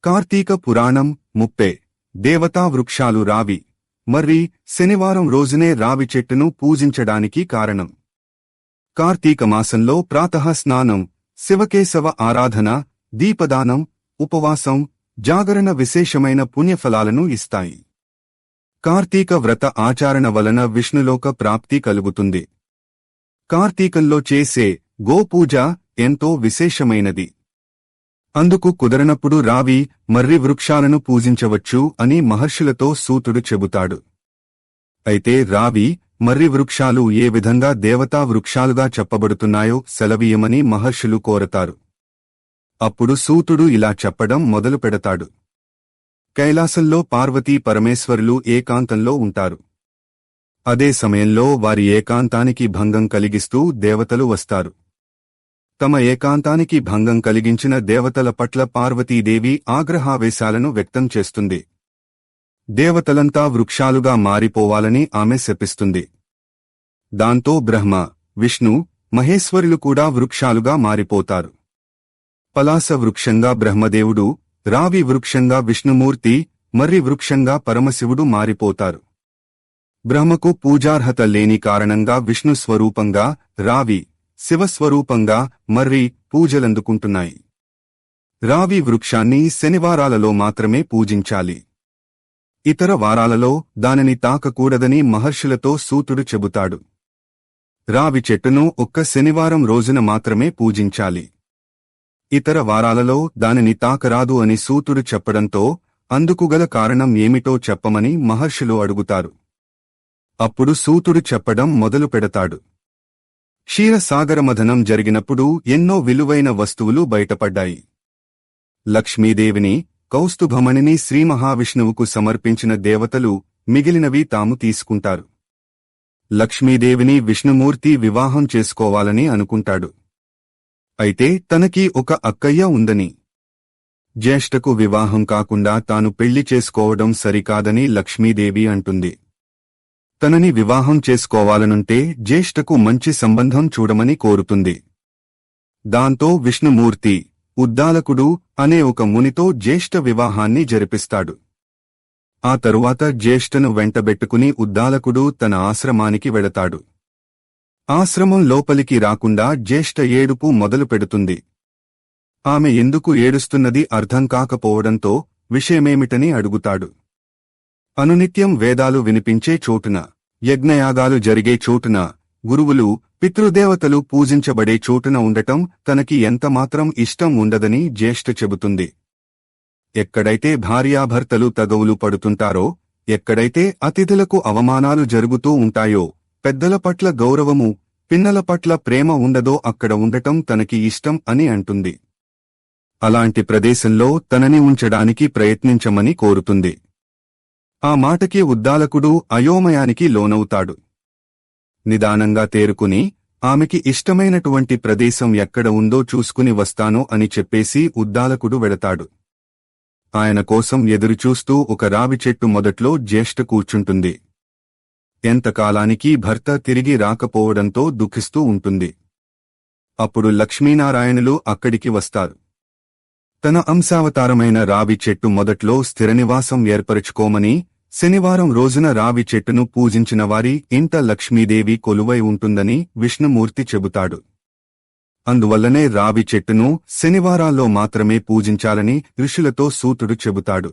కార్తీక పురాణం 30 దేవతా వృక్షాలు రావి మర్రి శనివారం రోజునే రావి చెట్టును పూజించడానికి కారణం. కార్తీక మాసంలో ప్రాతః స్నానం, శివకేశవ ఆరాధన, దీపదానం, ఉపవాసం, జాగరణ విశేషమైన పుణ్యఫలాలను ఇస్తాయి. కార్తీక వ్రత ఆచరణ వలన విష్ణులోక ప్రాప్తి కలుగుతుంది. కార్తీకంలో చేసే గోపూజ ఎంతో విశేషమైనది. అందుకు కుదరనప్పుడు రావి, మర్రి వృక్షాలను పూజించవచ్చు అని మహర్షులతో సూతుడు చెబుతాడు. అయితే రావి, మర్రి వృక్షాలు ఏ విధంగా దేవతా వృక్షాలుగా చెప్పబడుతున్నాయో సెలవీయమని మహర్షులు కోరతారు. అప్పుడు సూతుడు ఇలా చెప్పడం మొదలు పెడతాడు. కైలాసంలో పార్వతీ పరమేశ్వరులు ఏకాంతంలో ఉంటారు. అదే సమయంలో వారి ఏకాంతానికి భంగం కలిగిస్తూ దేవతలు వస్తారు. తమ ఏకాంతానికి భంగం కలిగించిన దేవతల పట్ల పార్వతీదేవి ఆగ్రహావేశాలను వ్యక్తం చేస్తుంది. దేవతలంతా వృక్షాలుగా మారిపోవాలని ఆమె శపిస్తుంది. దాంతో బ్రహ్మ, విష్ణు, మహేశ్వరులు కూడా వృక్షాలుగా మారిపోతారు. పలాస వృక్షంగా బ్రహ్మదేవుడు, రావి వృక్షంగా విష్ణుమూర్తి, మర్రి వృక్షంగా పరమశివుడు మారిపోతారు. బ్రహ్మకు పూజార్హత లేని కారణంగా విష్ణు స్వరూపంగా రావి, శివస్వరూపంగా మర్రి పూజలందుకుంటున్నాయి. రావి వృక్షాన్ని శనివారాలలో మాత్రమే పూజించాలి. ఇతర వారాలలో దానిని తాకకూడదని మహర్షులతో సూతుడు చెబుతాడు. రావి చెట్టును ఒక్క శనివారం రోజున మాత్రమే పూజించాలి. ఇతర వారాలలో దానిని తాకరాదు అని సూతుడు చెప్పడంతో అందుకుగల కారణం ఏమిటో చెప్పమని మహర్షులు అడుగుతారు. అప్పుడు సూతుడు చెప్పడం మొదలు పెడతాడు. క్షీరసాగరమథనం జరిగినప్పుడు ఎన్నో విలువైన వస్తువులు బయటపడ్డాయి. లక్ష్మీదేవిని, కౌస్తుభమణిని శ్రీమహావిష్ణువుకు సమర్పించిన దేవతలు మిగిలినవి తాము తీసుకుంటారు. లక్ష్మీదేవిని విష్ణుమూర్తి వివాహం చేసుకోవాలని అనుకుంటాడు. అయితే తనకి ఒక అక్కయ్య ఉందని, జ్యేష్ఠకు వివాహం కాకుండా తాను పెళ్లి చేసుకోవడం సరికాదని లక్ష్మీదేవి అంటుంది. తనని వివాహం చేసుకోవాలనుంటే జ్యేష్ఠకు మంచి సంబంధం చూడమని కోరుతుంది. దాంతో విష్ణుమూర్తి ఉద్దాలకుడు అనే ఒక మునితో జ్యేష్ఠ వివాహాన్ని జరిపిస్తాడు. ఆ తరువాత జ్యేష్ఠను వెంటబెట్టుకుని ఉద్దాలకుడు తన ఆశ్రమానికి వెళతాడు. ఆశ్రమం లోపలికి రాకుండా జ్యేష్ఠ ఏడుపు మొదలు పెడుతుంది. ఆమె ఎందుకు ఏడుస్తున్నది అర్థం కాకపోవడంతో విషయమేమిటని అడుగుతాడు. అనునిత్యం వేదాలు వినిపించే చోటున, యజ్ఞయాగాలు జరిగే చోటున, గురువులు, పితృదేవతలు పూజించబడే చోటున ఉండటం తనకి ఎంతమాత్రం ఇష్టం ఉండదని జ్యేష్ఠ చెబుతుంది. ఎక్కడైతే భార్యాభర్తలు తగవులు పడుతుంటారో, ఎక్కడైతే అతిథులకు అవమానాలు జరుగుతూ ఉంటాయో, పెద్దల పట్ల గౌరవము, పిన్నల పట్ల ప్రేమ ఉండదో అక్కడ ఉండటం తనకి ఇష్టం అని అంటుంది. అలాంటి ప్రదేశంలో తనని ఉంచడానికి ప్రయత్నించమని కోరుతుంది. ఆ మాటకి ఉద్దాలకుడు అయోమయానికి లోనవుతాడు. నిదానంగా తేరుకుని ఆమెకి ఇష్టమైనటువంటి ప్రదేశం ఎక్కడ ఉందో చూసుకుని వస్తాను అని చెప్పేసి ఉద్దాలకుడు వెడతాడు. ఆయన కోసం ఎదురుచూస్తూ ఒక రావి చెట్టు మొదట్లో జ్యేష్ఠ కూర్చుంటుంది. ఎంతకాలానికి భర్త తిరిగి రాకపోవడంతో దుఃఖిస్తూ ఉంటుంది. అప్పుడు లక్ష్మీనారాయణులు అక్కడికి వస్తారు. తన అంశావతారమైన రావి చెట్టు మొదట్లో స్థిరనివాసం ఏర్పరచుకోమని, శనివారం రోజున రావి చెట్టును పూజించిన వారి ఇంట లక్ష్మీదేవి కొలువై ఉంటుందని విష్ణుమూర్తి చెబుతాడు. అందువల్లనే రావి చెట్టును శనివారాల్లో మాత్రమే పూజించాలని ఋషులతో సూతుడు చెబుతాడు.